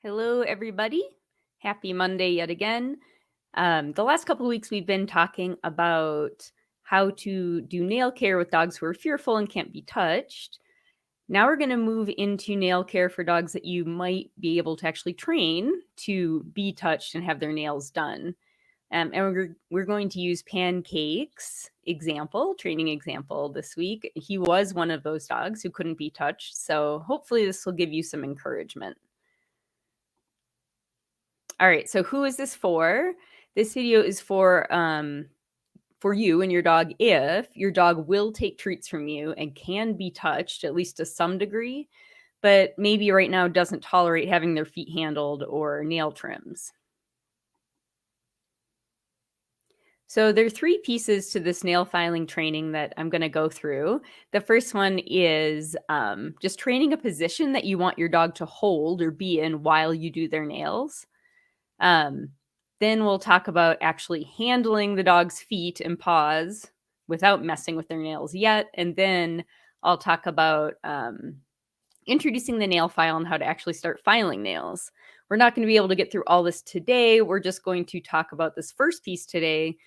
Hello, everybody. Happy Monday yet again. The last couple of weeks, we've been talking about how to do nail care with dogs who are fearful and can't be touched. Now we're going to move into nail care for dogs that you might be able to actually train to be touched and have their nails done. And we're going to use Pancake's training example this week. He was one of those dogs who couldn't be touched. So hopefully this will give you some encouragement. All right, so who is this for? This video is for you and your dog if your dog will take treats from you and can be touched, at least to some degree, but maybe right now doesn't tolerate having their feet handled or nail trims. So there are 3 pieces to this nail filing training that I'm going to go through. The first one is just training a position that you want your dog to hold or be in while you do their nails. Then we'll talk about actually handling the dog's feet and paws without messing with their nails yet. And then I'll talk about introducing the nail file and how to actually start filing nails. We're not going to be able to get through all this today. We're just going to talk about this first piece today,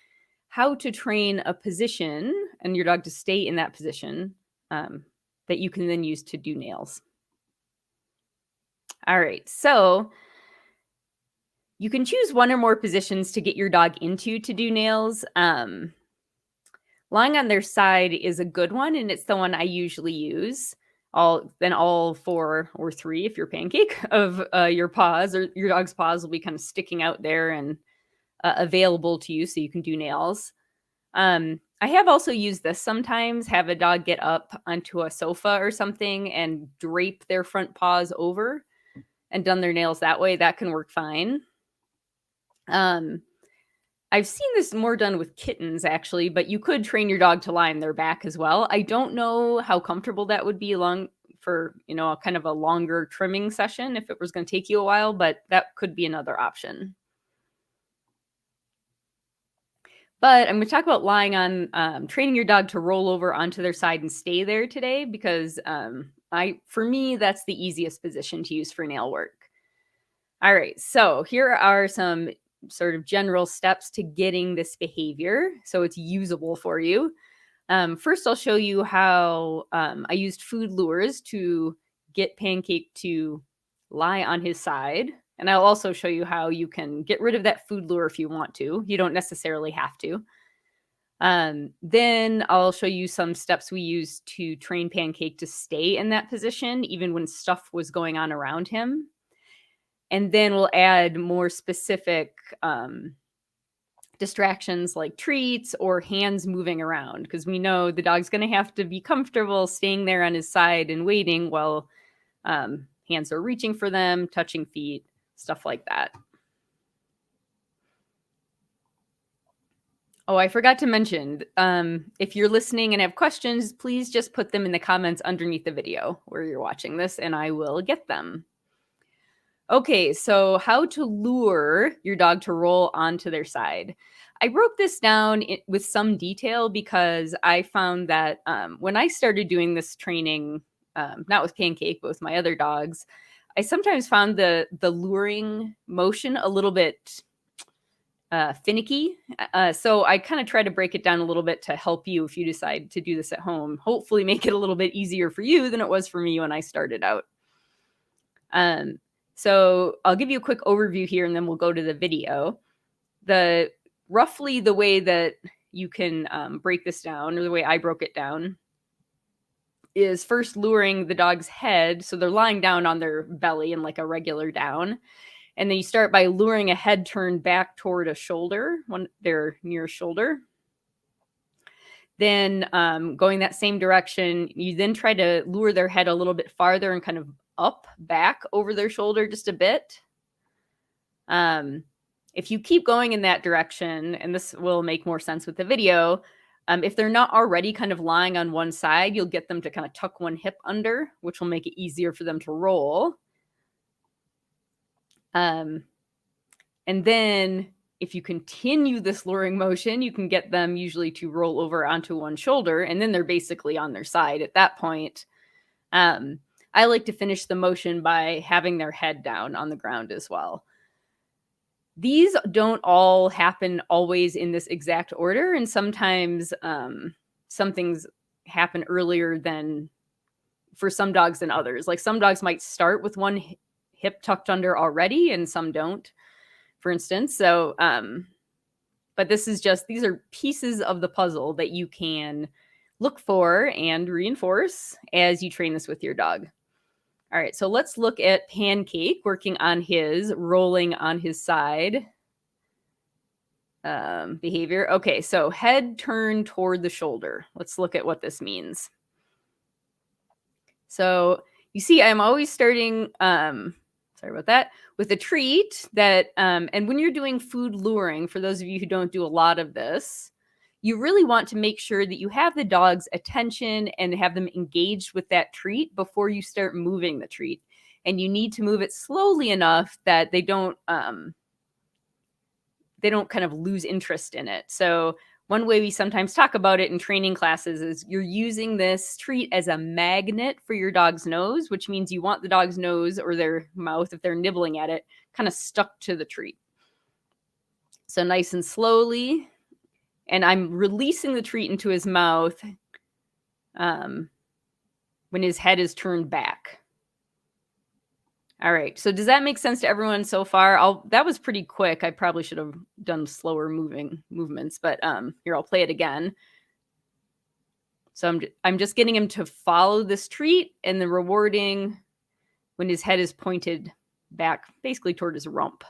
how to train a position and your dog to stay in that position that you can then use to do nails. All right, so you can choose one or more positions to get your dog into to do nails. Lying on their side is a good one, and it's the one I usually use. All 4 or 3, if you're Pancake, of your paws or your dog's paws will be kind of sticking out there and available to you so you can do nails. I have also used this sometimes, have a dog get up onto a sofa or something and drape their front paws over and done their nails that way. That can work fine. I've seen this more done with kittens, actually, but you could train your dog to lie on their back as well. I don't know how comfortable that would be for, a kind of a longer trimming session if it was going to take you a while, but that could be another option. But I'm going to talk about lying on, training your dog to roll over onto their side and stay there today because for me, that's the easiest position to use for nail work. All right, so here are some sort of general steps to getting this behavior so it's usable for you. First, I'll show you how I used food lures to get Pancake to lie on his side. And I'll also show you how you can get rid of that food lure if you want to. You don't necessarily have to. Then I'll show you some steps we used to train Pancake to stay in that position, even when stuff was going on around him. And then we'll add more specific distractions like treats or hands moving around because we know the dog's going to have to be comfortable staying there on his side and waiting while hands are reaching for them, touching feet, stuff like that. Oh, I forgot to mention, if you're listening and have questions, please just put them in the comments underneath the video where you're watching this and I will get them. Okay, so how to lure your dog to roll onto their side. I broke this down with some detail because I found that when I started doing this training, not with Pancake, but with my other dogs, I sometimes found the luring motion a little bit finicky. So I kind of try to break it down a little bit to help you if you decide to do this at home. Hopefully make it a little bit easier for you than it was for me when I started out. So I'll give you a quick overview here and then we'll go to the video. Roughly the way that you can break this down, or the way I broke it down, is first luring the dog's head. So they're lying down on their belly in like a regular down. And then you start by luring a head turn back toward a shoulder, when they're near a shoulder. Then going that same direction, you then try to lure their head a little bit farther and kind of up, back over their shoulder just a bit. If you keep going in that direction, and this will make more sense with the video, if they're not already kind of lying on one side, you'll get them to kind of tuck one hip under, which will make it easier for them to roll. And then if you continue this luring motion, you can get them usually to roll over onto one shoulder, and then they're basically on their side at that point. I like to finish the motion by having their head down on the ground as well. These don't all happen always in this exact order, and sometimes some things happen earlier than for some dogs than others. Like some dogs might start with one hip tucked under already, and some don't, for instance. So, but these are pieces of the puzzle that you can look for and reinforce as you train this with your dog. All right, so let's look at Pancake working on his rolling on his side behavior. Okay, so head turn toward the shoulder. Let's look at what this means. So you see, I'm always starting, sorry about that, with a treat that, and when you're doing food luring, for those of you who don't do a lot of this, you really want to make sure that you have the dog's attention and have them engaged with that treat before you start moving the treat. And you need to move it slowly enough that they don't kind of lose interest in it. So one way we sometimes talk about it in training classes is you're using this treat as a magnet for your dog's nose, which means you want the dog's nose or their mouth, if they're nibbling at it, kind of stuck to the treat. So nice and slowly. And I'm releasing the treat into his mouth when his head is turned back. All right. So does that make sense to everyone so far? That was pretty quick. I probably should have done slower movements, but here, I'll play it again. So I'm just getting him to follow this treat and then rewarding when his head is pointed back, basically toward his rump.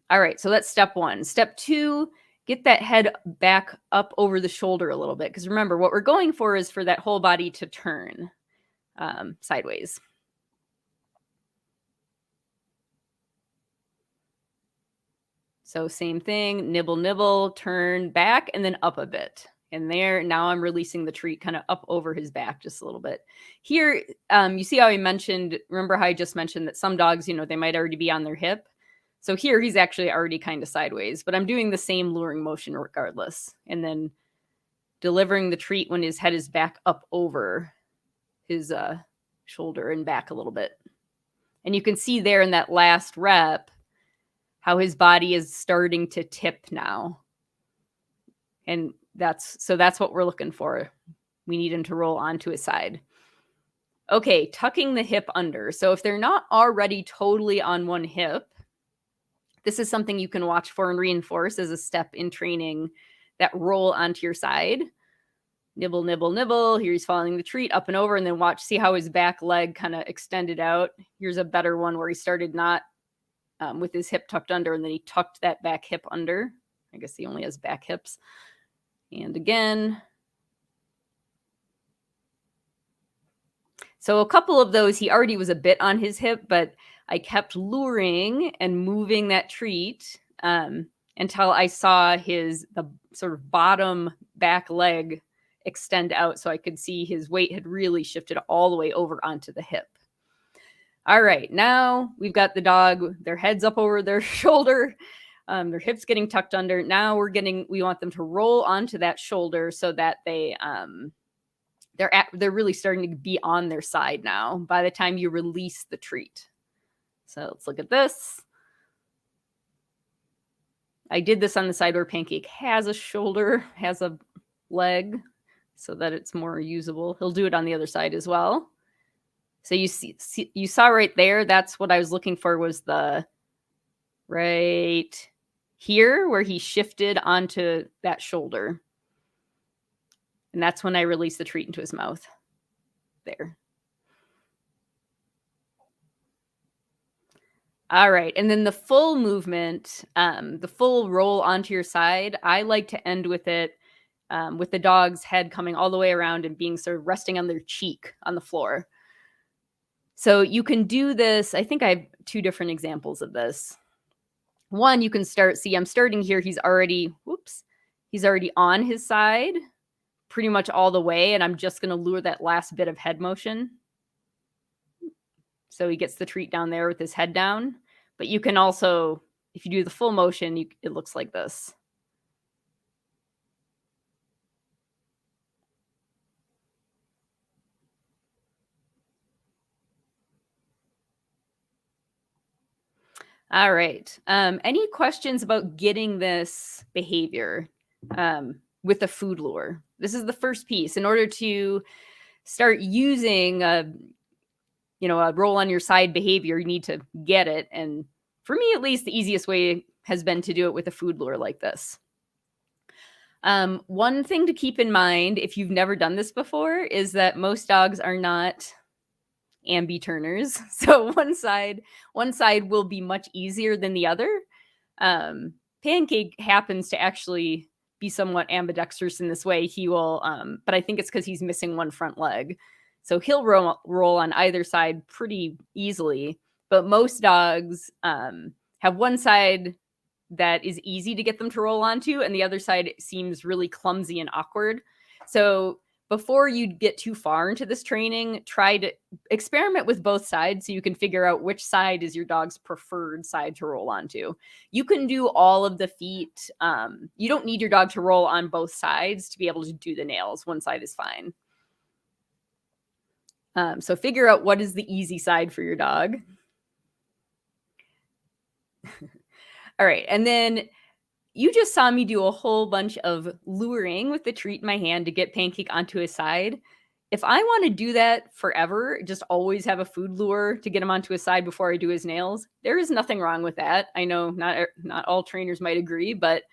All right. So that's step one. Step two, get that head back up over the shoulder a little bit. Because remember, what we're going for is for that whole body to turn sideways. So same thing, nibble, nibble, turn back, and then up a bit. And there, now I'm releasing the treat kind of up over his back just a little bit. Here, you see how I mentioned, remember how I just mentioned that some dogs, they might already be on their hip. So here, he's actually already kind of sideways, but I'm doing the same luring motion regardless. And then delivering the treat when his head is back up over his shoulder and back a little bit. And you can see there in that last rep, how his body is starting to tip now. And that's what we're looking for. We need him to roll onto his side. Okay, tucking the hip under. So if they're not already totally on one hip, this is something you can watch for and reinforce as a step in training that roll onto your side. Nibble, nibble, nibble. Here he's following the treat up and over, and then see how his back leg kind of extended out. Here's a better one where he started not with his hip tucked under, and then he tucked that back hip under. I guess he only has back hips. And again. So a couple of those, he already was a bit on his hip, but I kept luring and moving that treat until I saw the sort of bottom back leg extend out, so I could see his weight had really shifted all the way over onto the hip. All right, now we've got the dog, their heads up over their shoulder, their hips getting tucked under. Now we want them to roll onto that shoulder so that they're really starting to be on their side now by the time you release the treat. So let's look at this. I did this on the side where Pancake has a shoulder, has a leg, so that it's more usable. He'll do it on the other side as well. So you saw right there, that's what I was looking for, was the right here where he shifted onto that shoulder. And that's when I released the treat into his mouth. There. All right. And then the full movement, the full roll onto your side, I like to end with it with the dog's head coming all the way around and being sort of resting on their cheek on the floor. So you can do this. I think I have two different examples of this. One, you can I'm starting here. He's already on his side pretty much all the way. And I'm just going to lure that last bit of head motion. So he gets the treat down there with his head down. But you can also, if you do the full motion, it looks like this. All right. Any questions about getting this behavior with a food lure? This is the first piece. In order to start using a roll on your side behavior, you need to get it. And for me, at least, the easiest way has been to do it with a food lure like this. One thing to keep in mind if you've never done this before is that most dogs are not ambi turners. So one side will be much easier than the other. Pancake happens to actually be somewhat ambidextrous in this way. He will, but I think it's because he's missing one front leg. So he'll roll on either side pretty easily. But most dogs have one side that is easy to get them to roll onto, and the other side seems really clumsy and awkward. So before you get too far into this training, try to experiment with both sides so you can figure out which side is your dog's preferred side to roll onto. You can do all of the feet. You don't need your dog to roll on both sides to be able to do the nails. One side is fine. So figure out what is the easy side for your dog. All right. And then you just saw me do a whole bunch of luring with the treat in my hand to get Pancake onto his side. If I want to do that forever, just always have a food lure to get him onto his side before I do his nails, there is nothing wrong with that. I know not all trainers might agree, but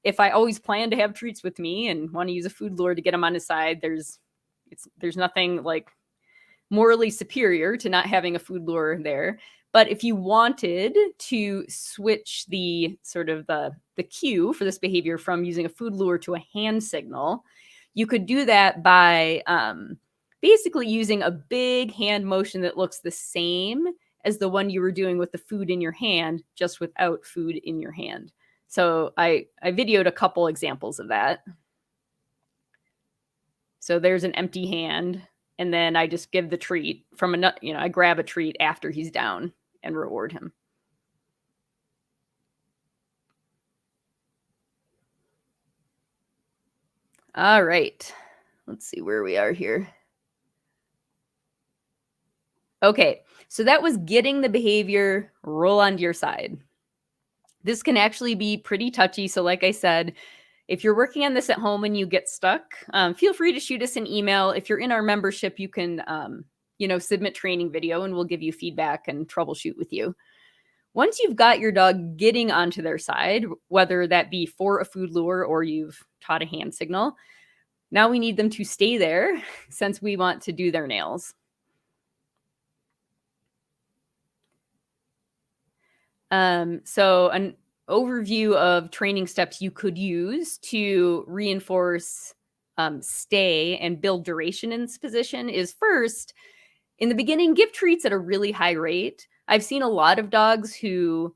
if I always plan to have treats with me and want to use a food lure to get him on his side, there's nothing like morally superior to not having a food lure there. But if you wanted to switch the sort of the cue for this behavior from using a food lure to a hand signal, you could do that by basically using a big hand motion that looks the same as the one you were doing with the food in your hand, just without food in your hand. So I videoed a couple examples of that. So there's an empty hand, and then I just give the treat from I grab a treat after he's down and reward him. All right. Let's see where we are here. Okay, so that was getting the behavior roll onto your side. This can actually be pretty touchy. So like I said, if you're working on this at home and you get stuck, feel free to shoot us an email. If you're in our membership, you can submit training video and we'll give you feedback and troubleshoot with you. Once you've got your dog getting onto their side, whether that be for a food lure or you've taught a hand signal, now we need them to stay there since we want to do their nails. So an overview of training steps you could use to reinforce stay and build duration in this position is first, in the beginning, give treats at a really high rate. I've seen a lot of dogs who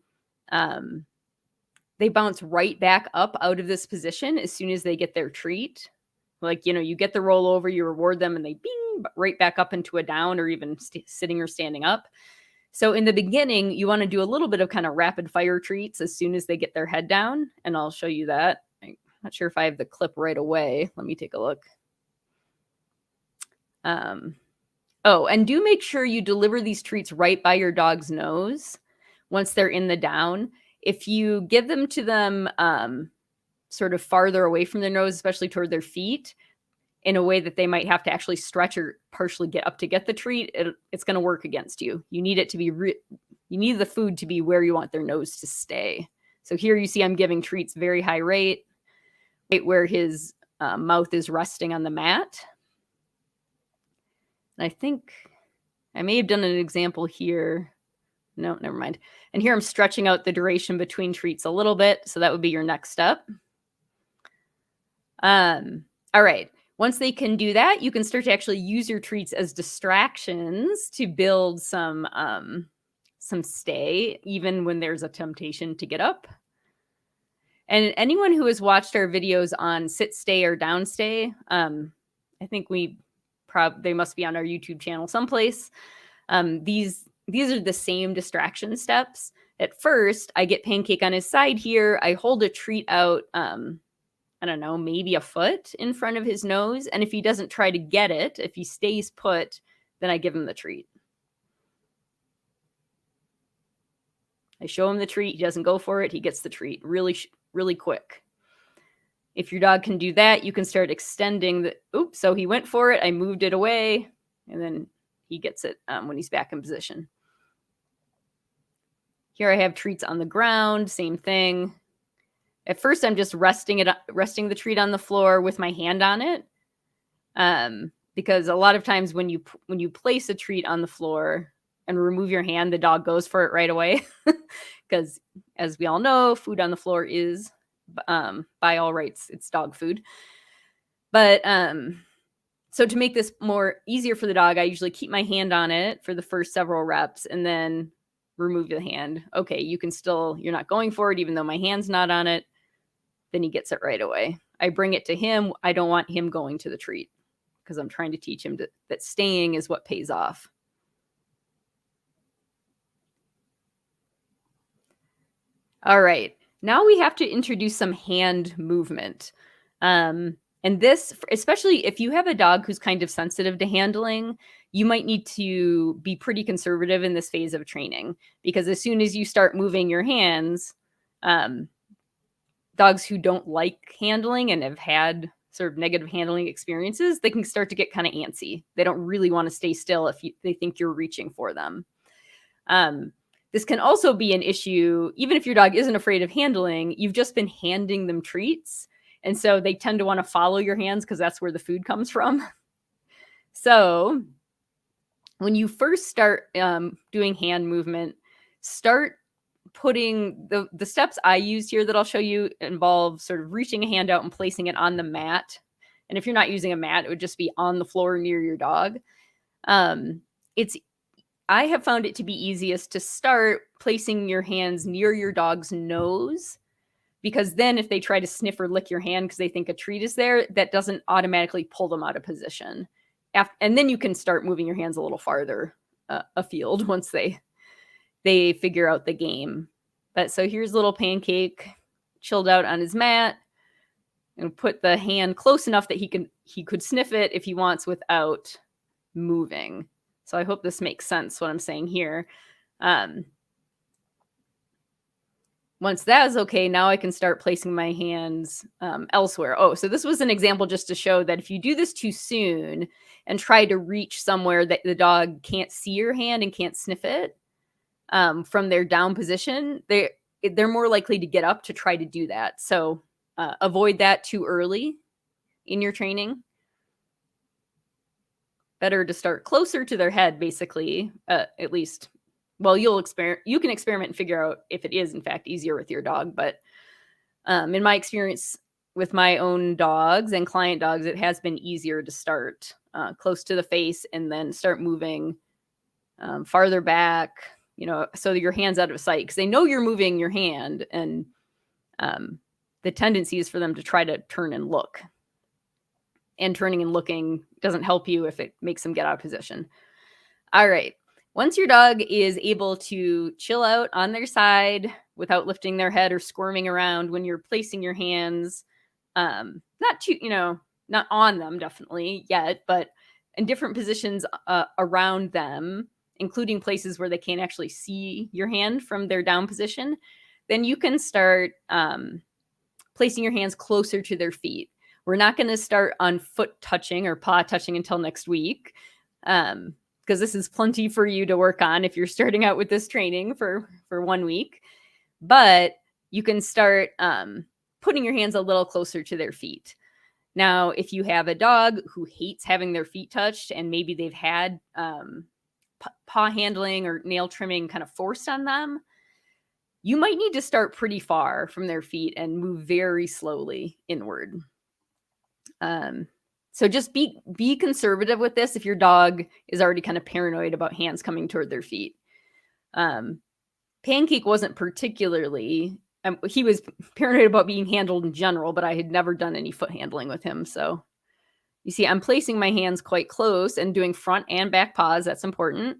they bounce right back up out of this position as soon as they get their treat. Like, you get the rollover, you reward them, and they bing right back up into a down or even sitting or standing up. So in the beginning, you want to do a little bit of kind of rapid fire treats as soon as they get their head down. And I'll show you that. I'm not sure if I have the clip right away. Let me take a look. And do make sure you deliver these treats right by your dog's nose once they're in the down. If you give them to them sort of farther away from their nose, especially toward their feet, in a way that they might have to actually stretch or partially get up to get the treat, it's going to work against you. You need it to be, you need the food to be where you want their nose to stay. So here you see I'm giving treats very high rate, right where his mouth is resting on the mat. And I think I may have done an example here. No, never mind. And here I'm stretching out the duration between treats a little bit. So that would be your next step. All right. Once they can do that, you can start to actually use your treats as distractions to build some stay, even when there's a temptation to get up. And anyone who has watched our videos on sit stay or down stay, I think they must be on our YouTube channel someplace. These are the same distraction steps. At first, I get Pancake on his side here. I hold a treat out, I don't know, maybe a foot in front of his nose. And if he doesn't try to get it, if he stays put, then I give him the treat. I show him the treat. He doesn't go for it. He gets the treat really quick. If your dog can do that, you can start extending the, oops, so he went for it. I moved it away, and then he gets it when he's back in position. Here I have treats on the ground, same thing. At first, I'm just resting the treat on the floor with my hand on it. Because a lot of times when you place a treat on the floor and remove your hand, the dog goes for it right away. Because as we all know, food on the floor is, by all rights, it's dog food. But so to make this more easier for the dog, I usually keep my hand on it for the first several reps and then remove the hand. Okay, you're not going for it even though my hand's not on it. Then he gets it right away. I bring it to him. I don't want him going to the treat because I'm trying to teach him that staying is what pays off. All right. Now we have to introduce some hand movement. And this, especially if you have a dog who's kind of sensitive to handling, you might need to be pretty conservative in this phase of training because as soon as you start moving your hands, dogs who don't like handling and have had sort of negative handling experiences, they can start to get kind of antsy. They don't really want to stay still if they think you're reaching for them. This can also be an issue, even if your dog isn't afraid of handling, you've just been handing them treats. And so they tend to want to follow your hands because that's where the food comes from. So when you first start doing hand movement, start putting the steps I used here that I'll show you involve sort of reaching a hand out and placing it on the mat. And if you're not using a mat, it would just be on the floor near your dog. I have found it to be easiest to start placing your hands near your dog's nose, because then if they try to sniff or lick your hand because they think a treat is there, that doesn't automatically pull them out of position. And then you can start moving your hands a little farther afield once they figure out the game. But so here's little Pancake chilled out on his mat, and put the hand close enough that he could sniff it if he wants without moving. So I hope this makes sense what I'm saying here. Once that is okay, now I can start placing my hands elsewhere. Oh, so this was an example just to show that if you do this too soon and try to reach somewhere that the dog can't see your hand and can't sniff it from their down position, they're more likely to get up to try to do that. So avoid that too early in your training. Better to start closer to their head, basically, at least. Well, you can experiment and figure out if it is, in fact, easier with your dog. But in my experience with my own dogs and client dogs, it has been easier to start close to the face and then start moving farther back, so that your hand's out of sight. Because they know you're moving your hand, and the tendency is for them to try to turn and look. And turning and looking doesn't help you if it makes them get out of position. All right. Once your dog is able to chill out on their side without lifting their head or squirming around when you're placing your hands, not on them definitely yet, but in different positions around them, including places where they can't actually see your hand from their down position, then you can start placing your hands closer to their feet. We're not going to start on foot touching or paw touching until next week, because this is plenty for you to work on if you're starting out with this training for 1 week. But you can start putting your hands a little closer to their feet. Now, if you have a dog who hates having their feet touched and maybe they've had paw handling or nail trimming kind of forced on them, you might need to start pretty far from their feet and move very slowly inward. So just be conservative with this if your dog is already kind of paranoid about hands coming toward their feet. Pancake wasn't particularly, he was paranoid about being handled in general, but I had never done any foot handling with him. So you see, I'm placing my hands quite close and doing front and back paws. That's important,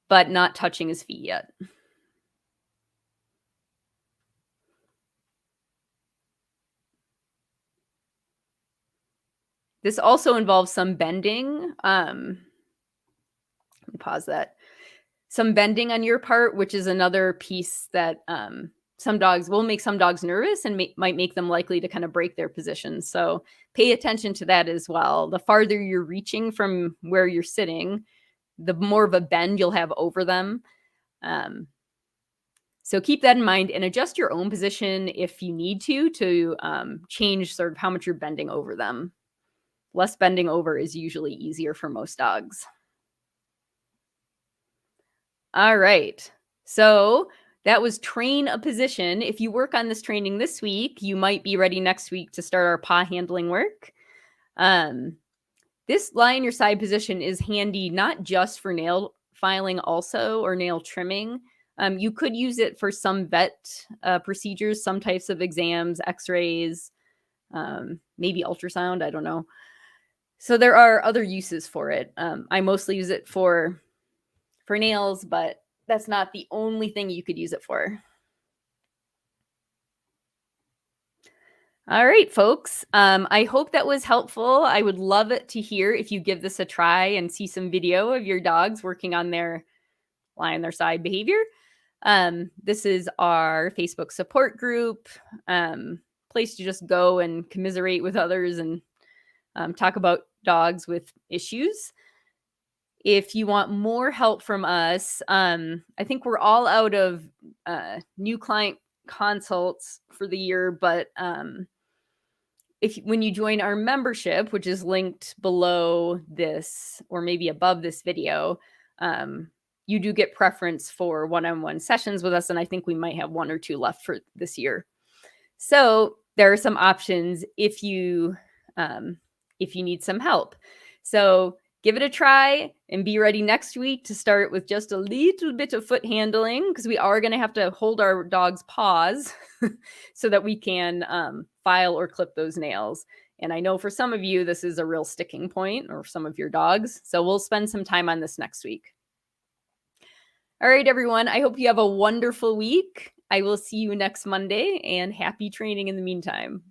but not touching his feet yet. This also involves some bending. Let me pause that. some bending on your part, which is another piece that some dogs will make some dogs nervous and might make them likely to kind of break their position. So pay attention to that as well. The farther you're reaching from where you're sitting, the more of a bend you'll have over them. So keep that in mind and adjust your own position if you need to change sort of how much you're bending over them. Less bending over is usually easier for most dogs. All right. So that was train a position. If you work on this training this week, you might be ready next week to start our paw handling work. This lie in your side position is handy not just for nail filing also or nail trimming. You could use it for some vet procedures, some types of exams, x-rays, maybe ultrasound, I don't know. So there are other uses for it. I mostly use it for nails, but that's not the only thing you could use it for. All right, folks. I hope that was helpful. I would love it to hear if you give this a try and see some video of your dogs working on their lie on their side behavior. This is our Facebook support group, place to just go and commiserate with others and talk about dogs with issues. If you want more help from us, I think we're all out of new client consults for the year, but when you join our membership, which is linked below this or maybe above this video, you do get preference for one-on-one sessions with us, and I think we might have 1 or 2 left for this year. So there are some options if you need some help. So give it a try and be ready next week to start with just a little bit of foot handling, because we are going to have to hold our dog's paws so that we can file or clip those nails. And I know for some of you, this is a real sticking point, or some of your dogs. So we'll spend some time on this next week. All right, everyone. I hope you have a wonderful week. I will see you next Monday, and happy training in the meantime.